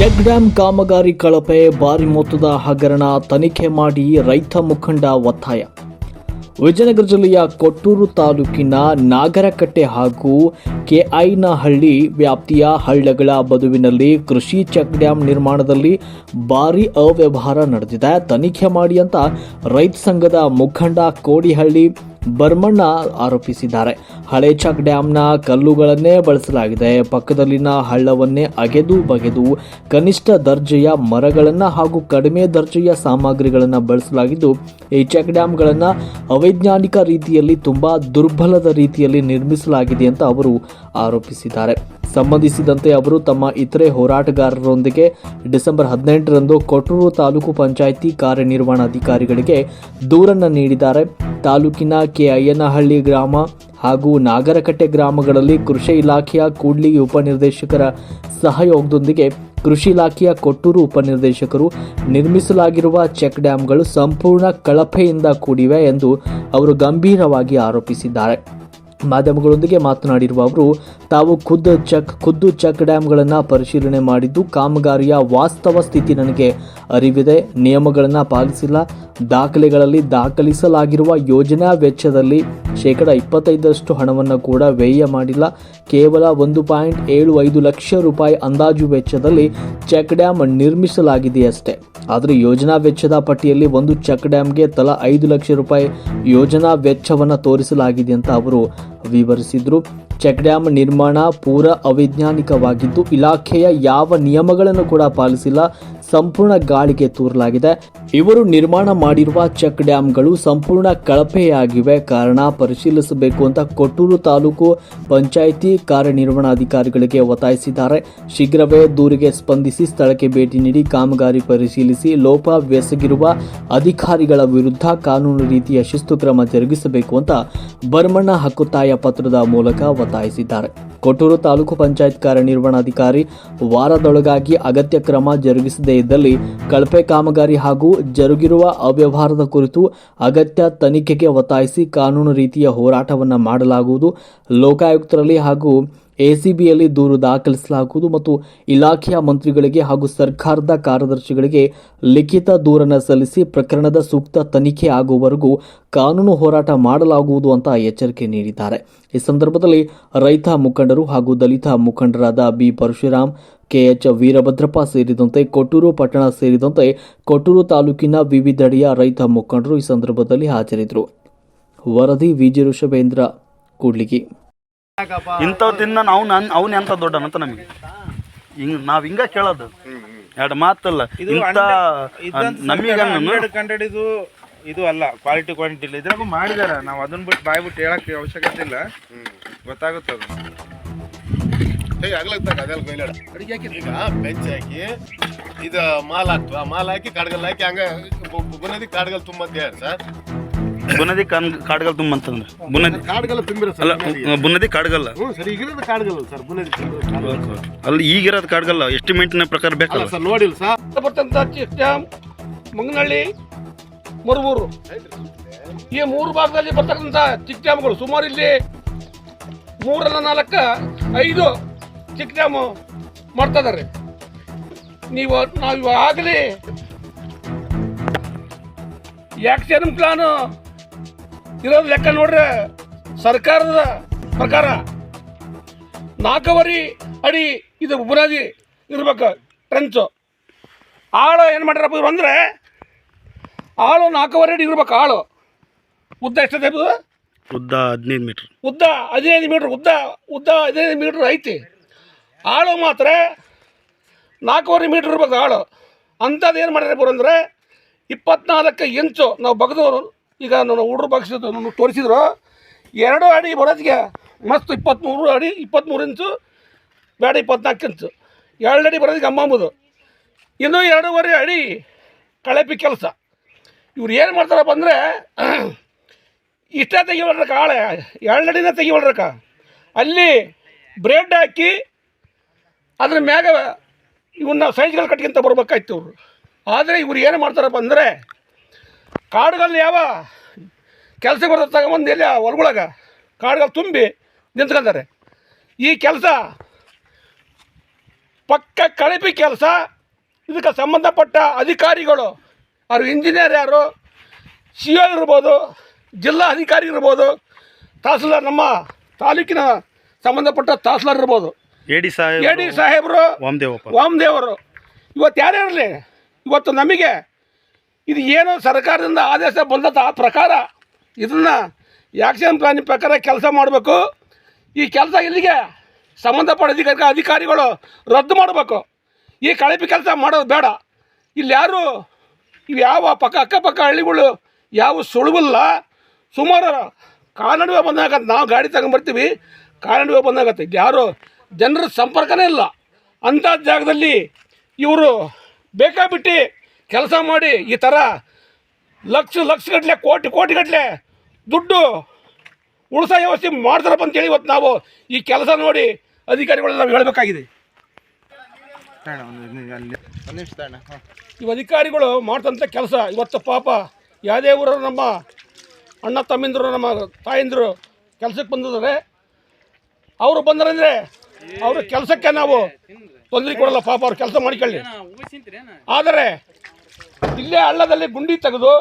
Check dam ಕಾಮಗಾರಿ ಕಳಪೆ ಭಾರಿ ಮೊತ್ತದ ಹಗರಣ ತನಿಖೆ ಮಾಡಿ ರೈತ ಮುಖಂಡ ಒತ್ತಾಯ. ವಿಜಯನಗರ ಜಿಲ್ಲೆಯ ಕೊಟ್ಟೂರು ತಾಲೂಕಿನ ನಾಗರಕಟ್ಟೆ ಹಾಗೂ ಕೆಐನಹಳ್ಳಿ ವ್ಯಾಪ್ತಿಯ ಹಳ್ಳಗಳ ಬದುವಿನಲ್ಲಿ ಕೃಷಿ ಚೆಕ್ ಡ್ಯಾಂ ನಿರ್ಮಾಣದಲ್ಲಿ ಭಾರಿ ಅವ್ಯವಹಾರ ನಡೆದಿದೆ. ತನಿಖೆ ಮಾಡಿ ಅಂತ ರೈತ ಸಂಘದ ಮುಖಂಡ ಕೋಡಿಹಳ್ಳಿ ಬರ್ಮಣ್ಣ ಆರೋಪಿಸಿದ್ದಾರೆ. ಹಳೆ ಚೆಕ್ ಡ್ಯಾಂನ ಕಲ್ಲುಗಳನ್ನೇ ಬಳಸಲಾಗಿದೆ. ಪಕ್ಕದಲ್ಲಿನ ಹಳ್ಳವನ್ನೇ ಅಗೆದು ಬಗೆದು ಕನಿಷ್ಠ ದರ್ಜೆಯ ಮರಗಳನ್ನು ಹಾಗೂ ಕಡಿಮೆ ದರ್ಜೆಯ ಸಾಮಗ್ರಿಗಳನ್ನು ಬಳಸಲಾಗಿದ್ದು, ಈ ಚೆಕ್ ಡ್ಯಾಂಗಳನ್ನು ಅವೈಜ್ಞಾನಿಕ ರೀತಿಯಲ್ಲಿ ತುಂಬಾ ದುರ್ಬಲದ ರೀತಿಯಲ್ಲಿ ನಿರ್ಮಿಸಲಾಗಿದೆ ಅಂತ ಅವರು ಆರೋಪಿಸಿದ್ದಾರೆ. ಸಂಬಂಧಿಸಿದಂತೆ ಅವರು ತಮ್ಮ ಇತರೆ ಹೋರಾಟಗಾರರೊಂದಿಗೆ ಡಿಸೆಂಬರ್ 18ರಂದು ಕೊಟ್ಟೂರು ತಾಲೂಕು ಪಂಚಾಯಿತಿ ಕಾರ್ಯನಿರ್ವಹಣಾಧಿಕಾರಿಗಳಿಗೆ ದೂರನ್ನು ನೀಡಿದ್ದಾರೆ. ತಾಲೂಕಿನ ಕೆಐನಹಳ್ಳಿ ಗ್ರಾಮ ಹಾಗೂ ನಾಗರಕಟ್ಟೆ ಗ್ರಾಮಗಳಲ್ಲಿ ಕೃಷಿ ಇಲಾಖೆಯ ಕೂಡ್ಲಿಗಿ ಉಪನಿರ್ದೇಶಕರ ಸಹಯೋಗದೊಂದಿಗೆ ಕೃಷಿ ಇಲಾಖೆಯ ಕೊಟ್ಟೂರು ಉಪನಿರ್ದೇಶಕರು ನಿರ್ಮಿಸಲಾಗಿರುವ ಚೆಕ್ ಡ್ಯಾಂಗಳು ಸಂಪೂರ್ಣ ಕಳಪೆಯಿಂದ ಕೂಡಿವೆ ಎಂದು ಅವರು ಗಂಭೀರವಾಗಿ ಆರೋಪಿಸಿದ್ದಾರೆ. ಮಾಧ್ಯಮಗಳೊಂದಿಗೆ ಮಾತನಾಡಿರುವ ಅವರು, ತಾವು ಖುದ್ದು ಚೆಕ್ ಡ್ಯಾಂಗಳನ್ನು ಪರಿಶೀಲನೆ ಮಾಡಿದ್ದು, ಕಾಮಗಾರಿಯ ವಾಸ್ತವ ಸ್ಥಿತಿ ನನಗೆ ಅರಿವಿದೆ. ನಿಯಮಗಳನ್ನು ಪಾಲಿಸಿಲ್ಲ. ದಾಖಲೆಗಳಲ್ಲಿ ದಾಖಲಿಸಲಾಗಿರುವ ಯೋಜನಾ ವೆಚ್ಚದಲ್ಲಿ 25% ಹಣವನ್ನು ಕೂಡ ವ್ಯಯ ಮಾಡಿಲ್ಲ. ಕೇವಲ 1.75 ಲಕ್ಷ ರೂಪಾಯಿ ಅಂದಾಜು ವೆಚ್ಚದಲ್ಲಿ ಚೆಕ್ ಡ್ಯಾಂ ನಿರ್ಮಿಸಲಾಗಿದೆಯಷ್ಟೇ. ಆದರೆ ಯೋಜನಾ ವೆಚ್ಚದ ಪಟ್ಟಿಯಲ್ಲಿ ಒಂದು ಚೆಕ್ ಡ್ಯಾಂಗೆ ತಲಾ 5 ಲಕ್ಷ ರೂಪಾಯಿ ಯೋಜನಾ ವೆಚ್ಚವನ್ನು ತೋರಿಸಲಾಗಿದೆ ಅಂತ ಅವರು ವಿವರಿಸಿದರು. ಚೆಕ್ ಡ್ಯಾಂ ನಿರ್ಮಾಣ ಪೂರ ಅವೈಜ್ಞಾನಿಕವಾಗಿದ್ದು, ಇಲಾಖೆಯ ಯಾವ ನಿಯಮಗಳನ್ನು ಕೂಡ ಪಾಲಿಸಿಲ್ಲ. ಸಂಪೂರ್ಣ ಗಾಳಿಗೆ ತೂರಲಾಗಿದೆ. ಇವರು ನಿರ್ಮಾಣ ಮಾಡಿರುವ ಚೆಕ್ ಡ್ಯಾಂಗಳು ಸಂಪೂರ್ಣ ಕಳಪೆಯಾಗಿವೆ. ಕಾರಣ ಪರಿಶೀಲಿಸಬೇಕು ಅಂತ ಕೊಟ್ಟೂರು ತಾಲೂಕು ಪಂಚಾಯಿತಿ ಕಾರ್ಯನಿರ್ವಹಣಾಧಿಕಾರಿಗಳಿಗೆ ಒತ್ತಾಯಿಸಿದ್ದಾರೆ. ಶೀಘ್ರವೇ ದೂರಿಗೆ ಸ್ಪಂದಿಸಿ ಸ್ಥಳಕ್ಕೆ ಭೇಟಿ ನೀಡಿ ಕಾಮಗಾರಿ ಪರಿಶೀಲಿಸಿ ಲೋಪವೆಸಗಿರುವ ಅಧಿಕಾರಿಗಳ ವಿರುದ್ಧ ಕಾನೂನು ರೀತಿಯ ಶಿಸ್ತು ಕ್ರಮ ಜರುಗಿಸಬೇಕು ಅಂತ ಬರ್ಮಣ್ಣ ಹಕ್ಕುತ್ತಾಯ ಪತ್ರದ ಮೂಲಕ ಒತ್ತಾಯಿಸಿದ್ದಾರೆ. ಕೊಟ್ಟೂರು ತಾಲೂಕು ಪಂಚಾಯತ್ ಕಾರ್ಯನಿರ್ವಹಣಾಧಿಕಾರಿ ವಾರದೊಳಗಾಗಿ ಅಗತ್ಯ ಕ್ರಮ ಜರುಗಿಸದೇ ಇದ್ದಲ್ಲಿ ಕಳಪೆ ಕಾಮಗಾರಿ ಹಾಗೂ ಜರುಗಿರುವ ಅವ್ಯವಹಾರದ ಕುರಿತು ಅಗತ್ಯ ತನಿಖೆಗೆ ಒತ್ತಾಯಿಸಿ ಕಾನೂನು ರೀತಿಯ ಹೋರಾಟವನ್ನು ಮಾಡಲಾಗುವುದು. ಲೋಕಾಯುಕ್ತರಲ್ಲಿ ಹಾಗೂ ಎಸಿಬಿಯಲ್ಲಿ ದೂರು ದಾಖಲಿಸಲಾಗುವುದು ಮತ್ತು ಇಲಾಖೆಯ ಮಂತ್ರಿಗಳಿಗೆ ಹಾಗೂ ಸರ್ಕಾರದ ಕಾರ್ಯದರ್ಶಿಗಳಿಗೆ ಲಿಖಿತ ದೂರನ್ನು ಸಲ್ಲಿಸಿ ಪ್ರಕರಣದ ಸೂಕ್ತ ತನಿಖೆ ಆಗುವವರೆಗೂ ಕಾನೂನು ಹೋರಾಟ ಮಾಡಲಾಗುವುದು ಅಂತ ಎಚ್ಚರಿಕೆ ನೀಡಿದ್ದಾರೆ. ಈ ಸಂದರ್ಭದಲ್ಲಿ ರೈತ ಮುಖಂಡರು ಹಾಗೂ ದಲಿತ ಮುಖಂಡರಾದ ಬಿ ಪರಶುರಾಮ್, ಕೆಎಚ್ ವೀರಭದ್ರಪ್ಪ ಸೇರಿದಂತೆ ಕೊಟ್ಟೂರು ಪಟ್ಟಣ ಸೇರಿದಂತೆ ಕೊಟ್ಟೂರು ತಾಲೂಕಿನ ವಿವಿಧೆಡೆಯ ರೈತ ಮುಖಂಡರು ಈ ಸಂದರ್ಭದಲ್ಲಿ ಹಾಜರಿದ್ದರು. ವರದಿ ವಿಜಿ ಋಷಭೇಂದ್ರ ಕೂಡ್ಲಿಗಿ. ಇಂಥವ್ದಿಂದ ಅವ್ನು ಎಂತ ದೊಡ್ಡನಂತ ನಮಗೆ ನಾವ್ ಹಿಂಗ ಕೇಳೋದು ಎರಡು ಮಾತಲ್ಲ. ನಮಗೆ ಇದು ಅಲ್ಲ, ಕ್ವಾಲಿಟಿ ಇಲ್ಲ. ಇದ್ರಾಗೂ ಮಾಡಿದಾರ, ನಾವು ಅದನ್ನ ಬಿಟ್ಟು ಬಾಯ್ ಬಿಟ್ಟು ಹೇಳಕ್ ಅವಶ್ಯಕತೆ ಇಲ್ಲ, ಗೊತ್ತಾಗುತ್ತದ. ಈಗ ಬೆಂಚ್ ಹಾಕಿ ಇದು ಮಾಲ್ ಹಾಕ್ತು, ಆ ಮಾಲ್ ಹಾಕಿ ಕಾಡ್ಗಲ್ ಹಾಕಿ ಹಂಗ ಬುನದಿ ಕಾಡ್ಗಲ್ ತುಂಬಂತ ಹೇಳಿ ಸರ್. ಬುನದಿ ಕಾಡ್ಗಲ್ ತುಂಬಂತಂದ್ರೆ ಕಾಡ್ಗಲ್ ತುಂಬಿರ ಬುನದಿ ಕಾಡ್ಗಲ್ಲ ಸರ್. ಈಗಿರೋದು ಕಾಡ್ಗಲ್ ಸರ್, ಬುನದಿ ಅಲ್ಲಿ ಈಗಿರೋದು ಕಾಡ್ಗಲ್ಲ. ಎಸ್ಟಿಮೇಟ್ನ ಪ್ರಕಾರ ಬೇಕಲ್ಲ ಸರ್, ನೋಡಿಲ್ಲ ಸರ್. ಬರ್ತಂತ ಚೆಕ್ ಡ್ಯಾಮ್ ಮಂಗನಹಳ್ಳಿ, ಮುರುಗೂರು, ಈ 3 ಭಾಗದಲ್ಲಿ ಬರ್ತಕ್ಕಂಥ ಚೆಕ್ ಡ್ಯಾಮ್ಗಳು ಸುಮಾರು ಇಲ್ಲಿ 3 4 5 ಚೆಕ್ ಡ್ಯಾಮ್ ಮಾಡ್ತಾ ಇದ್ದಾರೆ. ನಾವು ಆಗಲಿ ಆಕ್ಷನ್ ಪ್ಲಾನ್ ಇರೋದು ಲೆಕ್ಕ ನೋಡ್ರೆ ಸರ್ಕಾರದ ಪ್ರಕಾರ 4 ಅಡಿ ಇದು ಬುನಾದಿ ಇರ್ಬೇಕು. ಟ್ರೆಂಚು ಆಳು ಏನು ಮಾಡ್ಯಾರಪ್ಪ ಇವ್ರು ಅಂದರೆ, ಆಳು 4 ಅಡಿ ಇರ್ಬೇಕು. ಆಳು ಉದ್ದ ಎಷ್ಟದೆ? ಉದ್ದ 15 ಮೀಟ್ರ್, ಉದ್ದ 15 ಮೀಟ್ರ್, ಉದ್ದ 15 ಮೀಟ್ರ್ ಐತಿ. ಆಳು ಮಾತ್ರ 4.5 ಮೀಟ್ರ್ ಇರ್ಬೇಕು ಆಳು. ಅಂಥದ್ದು ಏನು ಮಾಡ್ಯಾರ ಇವ್ರು ಅಂದರೆ 24 ಇಂಚು ನಾವು ಬಗ್ದವರು. ಈಗ ನಾನು ಹುಡ್ರು ಬಗ್ಸಿದ್ದು ತೋರಿಸಿದ್ರು. 2 ಅಡಿ ಬರೋದಿಗೆ ಮಸ್ತ್ 23 ಇಂಚು ಬೇಡ, 24 ಇಂಚು 2 ಅಡಿ ಬರೋದಿಗೆ ಅಮ್ಮಂಬುದು. ಇನ್ನೂ 2.5 ಅಡಿ ಕಳಪಿ ಕೆಲಸ. ಇವ್ರು ಏನು ಮಾಡ್ತಾರಪ್ಪ ಅಂದರೆ, ಇಷ್ಟ ತೆಗಿವಲ್ರಕ್ಕ, ಆಳೆ 2 ಅಡಿನ ತೆಗಿವಲ್ರಕ್ಕ. ಅಲ್ಲಿ ಬ್ರೆಡ್ ಹಾಕಿ ಅದ್ರ ಮ್ಯಾಗ ಇವನ್ನ ಸೈಜ್ಗಳು ಕಟ್ಕೊಂತ ಬರ್ಬೇಕಾಯ್ತು ಇವರು. ಆದರೆ ಇವ್ರು ಏನು ಮಾಡ್ತಾರಪ್ಪ ಅಂದರೆ, ಕಾಡುಗಲ್ಲಿ ಯಾವ ಕೆಲಸಕ್ಕೆ ಬರ್ತದೆ ತಗೊಂಬಂದು ಎಲ್ಲಿ ಹೊರಗೊಳಗೆ ಕಾಡುಗಳು ತುಂಬಿ ನಿಂತ್ಕೊಂತಾರೆ. ಈ ಕೆಲಸ ಪಕ್ಕ ಕಳಪೆ ಕೆಲಸ. ಇದಕ್ಕೆ ಸಂಬಂಧಪಟ್ಟ ಅಧಿಕಾರಿಗಳು, ಅವರು ಇಂಜಿನಿಯರ್ ಯಾರು, ಸಿ ಒ ಇರ್ಬೋದು, ಜಿಲ್ಲಾ ಅಧಿಕಾರಿ ಇರ್ಬೋದು, ತಹಸೀಲ್ದಾರ್, ನಮ್ಮ ತಾಲೂಕಿನ ಸಂಬಂಧಪಟ್ಟ ತಹಸೀಲ್ದಾರ್ ಇರ್ಬೋದು, ಎ ಡಿ ಸಾಹೇಬರು, ವಾಮದೇವರು, ಇವತ್ತು ಯಾರೇ ಇರಲಿ, ಇವತ್ತು ನಮಗೆ ಇದು ಏನು ಸರ್ಕಾರದಿಂದ ಆದೇಶ ಬಂದ ಪ್ರಕಾರ ಇದನ್ನು ಆ್ಯಕ್ಷನ್ ಪ್ಲಾನ್ ಪ್ರಕಾರ ಕೆಲಸ ಮಾಡಬೇಕು. ಈ ಕೆಲಸ ಇಲ್ಲಿಗೆ ಸಂಬಂಧಪಟ್ಟ ಅಧಿಕಾರಿಗಳು ರದ್ದು ಮಾಡಬೇಕು. ಈ ಕಳಪೆ ಕೆಲಸ ಮಾಡೋದು ಬೇಡ. ಇಲ್ಲಿ ಯಾರು ಇವು ಯಾವ ಅಕ್ಕಪಕ್ಕ ಹಳ್ಳಿಗಳು ಯಾವ ಸುಳುವಿಲ್ಲ. ಸುಮಾರು ಕಾನಡುವೆ ಬಂದಾಗತ್ತೆ, ನಾವು ಗಾಡಿ ತಗೊಂಡ್ಬರ್ತೀವಿ, ಕಾನಡುವೆ ಬಂದಾಗತ್ತೆ, ಇಲ್ಲಿ ಯಾರು ಜನರ ಸಂಪರ್ಕನೇ ಇಲ್ಲ. ಅಂಥ ಜಾಗದಲ್ಲಿ ಇವರು ಬೇಕಾಬಿಟ್ಟು ಕೆಲಸ ಮಾಡಿ ಈ ಥರ ಲಕ್ಷಗಟ್ಟಲೆ ಕೋಟಿಗಟ್ಟಲೆ ದುಡ್ಡು ಉಳಿಸೋ ವ್ಯವಸ್ಥೆ ಮಾಡ್ತಾರಪ್ಪ ಅಂತೇಳಿ ಇವತ್ತು ನಾವು ಈ ಕೆಲಸ ನೋಡಿ ಅಧಿಕಾರಿಗಳು ನಾವು ಹೇಳಬೇಕಾಗಿದೆ. ಇವು ಅಧಿಕಾರಿಗಳು ಮಾಡ್ತಂಥ ಕೆಲಸ ಇವತ್ತು ಪಾಪ ಯಾವುದೇ ಊರರು ನಮ್ಮ ಅಣ್ಣ ತಮ್ಮಿಂದರು ನಮ್ಮ ತಾಯಂದಿರು ಕೆಲಸಕ್ಕೆ ಬಂದಿದ್ದಾರೆ. ಅವರು ಬಂದರಂದರೆ ಅವ್ರ ಕೆಲಸಕ್ಕೆ ನಾವು ತೊಂದರೆ ಕೊಡಲ್ಲ, ಪಾಪ ಅವ್ರು ಕೆಲಸ ಮಾಡಿಕೊಳ್ಳಿ. ಆದರೆ ಇಲ್ಲೇ ಹಳ್ಳದಲ್ಲಿ ಗುಂಡಿ ತೆಗೆದು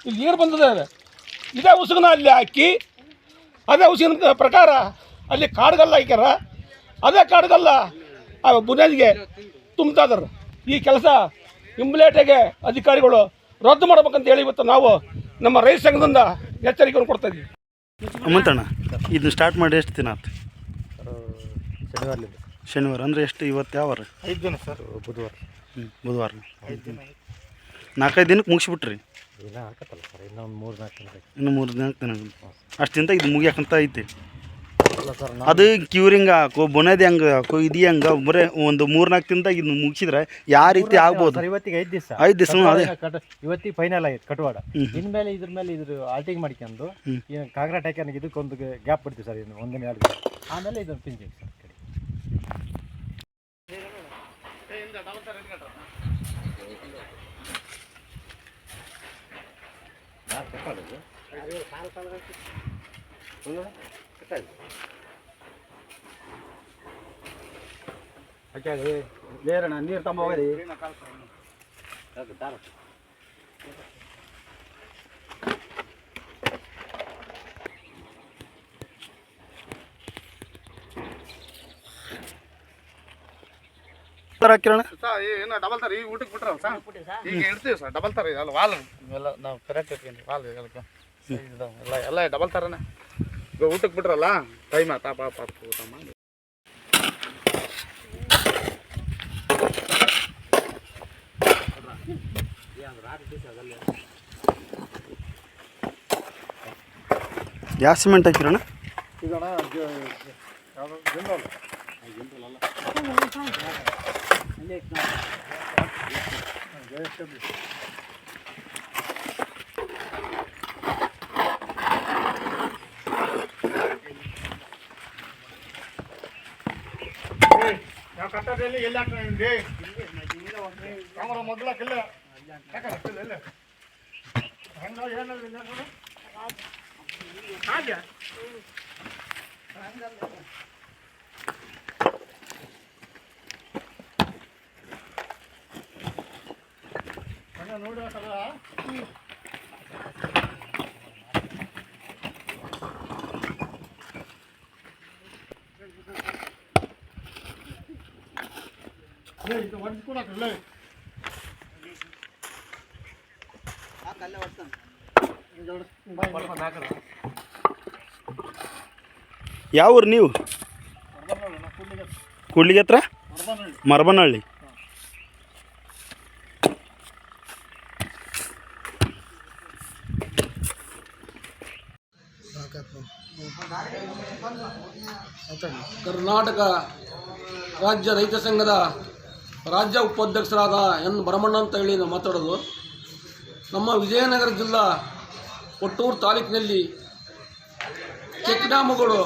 ಇಲ್ಲಿ ನೀರು ಬಂದಿದೆ, ಇದೇ ಉಸುಗನ ಅಲ್ಲಿ ಹಾಕಿ ಅದೇ ಉಸಿನ ಪ್ರಕಾರ ಅಲ್ಲಿ ಕಾಡುಗಲ್ಲ ಹಾಕ್ಯಾರ, ಅದೇ ಕಾಡುಗಲ್ಲ ಆ ಬುನಿಯಾದಿಗೆ ತುಂಬ್ತಾ ಇದಾರೆ. ಈ ಕೆಲಸ ಇಂಬ್ಲೇಟಾಗೆ ಅಧಿಕಾರಿಗಳು ರದ್ದು ಮಾಡ್ಬೇಕಂತ ಹೇಳಿ ಇವತ್ತು ನಾವು ನಮ್ಮ ರೈತ ಸಂಘದಿಂದ ಎಚ್ಚರಿಕೆಯನ್ನು ಕೊಡ್ತಾ ಇದ್ದೀವಿ. ಹನುಮಂತಣ್ಣ, ಇದನ್ನ ಸ್ಟಾರ್ಟ್ ಮಾಡಿ ಎಷ್ಟು ದಿನ ಆಯ್ತು? ಶನಿವಾರ ಅಂದರೆ ಎಷ್ಟು? ಇವತ್ತು ಯಾವ ವಾರ? 5 ದಿನ ಸರ್. ಬುಧವಾರ. ಬುಧವಾರ 4-5 ದಿನಕ್ಕೆ ಮುಗಿಸ್ಬಿಟ್ರಿ? ಇನ್ನೂ ಹಾಕತ್ತಲ್ಲ ಸರ್, ಇನ್ನೂ ಒಂದು 3-4 ದಿನ. ಇನ್ನು 3-4 ದಿನ ಅಷ್ಟಿಂತ ಇದು ಮುಗಿಯಾಕಂತ ಐತೆ. ಅಲ್ಲ ಸರ್, ಅದು ಕ್ಯೂರಿಂಗ್ ಹಾಕೋ ಬುನಾದಿ ಹಂಗೆ ಹಾಕೋ ಇದು ಹಂಗೆ ಬರೀ ಒಂದು 3-4 ದಿನದಾಗ ಇದನ್ನ ಮುಗಿಸಿದ್ರೆ ಯಾವ ರೀತಿ ಆಗ್ಬೋದು? ಸರ್ ಇವತ್ತಿಗೆ 5 ದಿವಸ. 5 ದಿವಸ ಅದೇ ಇವತ್ತಿಗೆ ಫೈನಲ್ ಆಯ್ತು ಕಟ್ವಾಡ. ಇನ್ಮೇಲೆ ಇದ್ರ ಆಲ್ಟಿಂಗ್ ಮಾಡ್ಕೊಂಡು ಕಾಂಕ್ರೀಟ್ ಹಾಕಿ ಇದಕ್ಕೊಂದು ಗ್ಯಾಪ್ ಬಿಡ್ತೀವಿ ಸರ್, ಇನ್ನು 1 ದಿನ 2 ದಿನ, ಆಮೇಲೆ ಇದನ್ನು ಪಿಂಚಿಂಗ್ ಸರ್ ಕಡೆ. ನೀರು ತಮ್ಮ ಹೋಗಲಿ. ಹಾಕಿರೋಣ ಏನು ಡಬಲ್ ತರ ಈಗ ಊಟಕ್ಕೆ ಬಿಟ್ರ ಈಗ ಇಡ್ತೀವಿ ಸರ್. ಡಬಲ್ ತರ ಅಲ್ಲ ವಾಲ್ ಎಲ್ಲ ನಾವು ಕರೆಕ್ಟ್ ಇಟ್ಕೊಂಡು ವಾಲ್ ಎಲ್ಲ ಡಬಲ್ ಥರನೇ. ಈಗ ಊಟಕ್ಕೆ ಬಿಟ್ರಲ್ಲ ಟೈಮ್ ಆತ ಪಾಪ ಊಟ ಮಾಡಿ. ಯಾವ ಸಿಮೆಂಟ್ ಹಾಕಿರೋಣ? ಈಗ ನಾವು ಕಟ್ಟೋದ್ರಲ್ಲಿ ಎಲ್ಲಿ ಹಾಕೊಂಡ್ರಿ ಕ್ಯಾಮರಾ ಮೊದಲಕ್ಕಿಲ್ಲ ಯಾಕಲ್ಲ ಹೆಂಗ ಏನಿಲ್ಲ ಹಾಗೆ ನೋಡ್ಬೇಕಲ್ಲ. ಇದು ಒಂದು ಕೂಡ ಯಾವ ಊರು ನೀವು? ಕೂಡ್ಲಿಗೆ ಹತ್ರ ಮರಬನಹಳ್ಳಿ. ಕರ್ನಾಟಕ ರಾಜ್ಯ ರೈತ ಸಂಘದ ರಾಜ್ಯ ಉಪಾಧ್ಯಕ್ಷರಾದ ಎನ್ ಭರಮಣ್ಣ ಅಂತ ಹೇಳಿ ನಾವು ಮಾತಾಡೋದು. ನಮ್ಮ ವಿಜಯನಗರ ಜಿಲ್ಲಾ ಕೊಟ್ಟೂರು ತಾಲೂಕಿನಲ್ಲಿ ಚೆಕ್ ಡ್ಯಾಮುಗಳು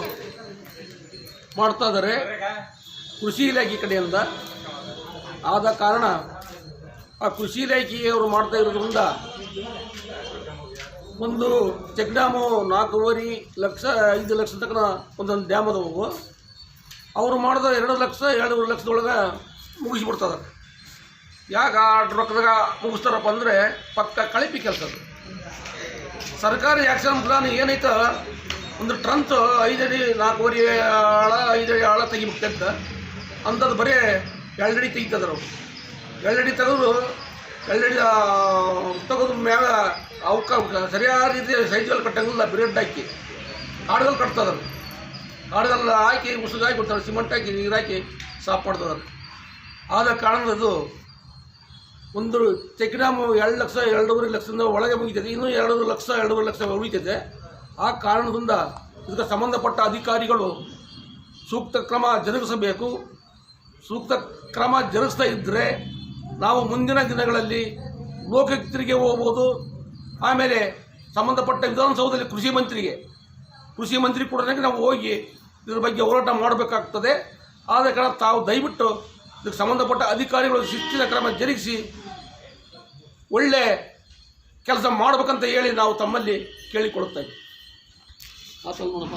ಮಾಡ್ತಾ ಇದ್ದಾರೆ ಕೃಷಿ ಇಲಾಖೆ ಕಡೆಯಿಂದ. ಆದ ಕಾರಣ ಆ ಕೃಷಿ ಇಲಾಖೆಯವರು ಮಾಡ್ತಾ ಇರೋದ್ರಿಂದ ಒಂದು ಚೆಕ್ ಡ್ಯಾಮು 4.5 ಲಕ್ಷ 5 ಲಕ್ಷ ತನಕ ಒಂದೊಂದು ಡ್ಯಾಮ್ ಅದಾವು. ಅವರು ಮಾಡಿದ 2 ಲಕ್ಷ 2.5 ಲಕ್ಷದೊಳಗೆ ಮುಗಿಸ್ಬಿಡ್ತದೆ. ಯಾಕೆ ಆ ರೊಕ್ಕದಾಗ ಮುಗಿಸ್ತಾರಪ್ಪ ಅಂದರೆ ಪಕ್ಕ ಕಳಿಪಿ ಕೆಲಸ ಅದು. ಸರ್ಕಾರಿ ಆ್ಯಕ್ಷನ್ ಪ್ಲಾನ್ ಏನೈತೆ ಒಂದು ಟ್ರಂತ್ 5 ಅಡಿ 4.5 ಆಳ 5 ಅಡಿ ಆಳ ತೆಗಿಬೇಕಂತ ಅಂಥದ್ದು ಬರೀ 2 ಅಡಿ ತೆಗಿತದ್ರು. 2 ಅಡಿ ತೆಗೆದು 2 ಅಡಿ ತೆಗೆದು ಮ್ಯಾಗ ಅವಕ್ಕೆ ಸರಿಯಾದ ರೀತಿ ಸೈಜ್ಗಳು ಕಟ್ಟಂಗಿಲ್ಲ, ಬ್ರೆಡ್ ಹಾಕಿ ಕಾಡುಗಳು ಕಟ್ತದ. ಕಾಡುಗಲ್ಲ ಹಾಕಿ ಉಸುಗ ಹಾಕಿ ಬಿಡ್ತಾರೆ, ಸಿಮೆಂಟ್ ಹಾಕಿ ನೀರು ಹಾಕಿ ಸಾಫ್ ಮಾಡ್ತದ. ಆದ ಕಾರಣದ್ದು ಒಂದು ಚೆಕ್ ಡ್ಯಾಮ್ 2 ಲಕ್ಷ 2.5 ಲಕ್ಷದಿಂದ ಒಳಗೆ ಮುಗಿತದೆ. ಇನ್ನೂ 2 ಲಕ್ಷ 2.5 ಲಕ್ಷ ಉಳಿತದೆ. ಆ ಕಾರಣದಿಂದ ಇದಕ್ಕೆ ಸಂಬಂಧಪಟ್ಟ ಅಧಿಕಾರಿಗಳು ಸೂಕ್ತ ಕ್ರಮ ಜರುಗಿಸಬೇಕು. ಸೂಕ್ತ ಕ್ರಮ ಜರುಗಿಸ್ತಾ ಇದ್ದರೆ ನಾವು ಮುಂದಿನ ದಿನಗಳಲ್ಲಿ ಲೋಕಾಯುಕ್ತರಿಗೆ ಹೋಗ್ಬೋದು. ಆಮೇಲೆ ಸಂಬಂಧಪಟ್ಟ ವಿಧಾನಸೌಧದಲ್ಲಿ ಕೃಷಿ ಮಂತ್ರಿ ಕೂಡ ನಾವು ಹೋಗಿ ಇದ್ರ ಬಗ್ಗೆ ಹೋರಾಟ ಮಾಡಬೇಕಾಗ್ತದೆ. ಆದ ಕಾರಣ ತಾವು ದಯವಿಟ್ಟು ಇದಕ್ಕೆ ಸಂಬಂಧಪಟ್ಟ ಅಧಿಕಾರಿಗಳು ಶಿಸ್ತಿನ ಕ್ರಮ ಜರುಗಿಸಿ ಒಳ್ಳೆ ಕೆಲಸ ಮಾಡಬೇಕಂತ ಹೇಳಿ ನಾವು ತಮ್ಮಲ್ಲಿ ಕೇಳಿಕೊಳ್ಳುತ್ತೇವೆ. ನೋಡಪ್ಪ.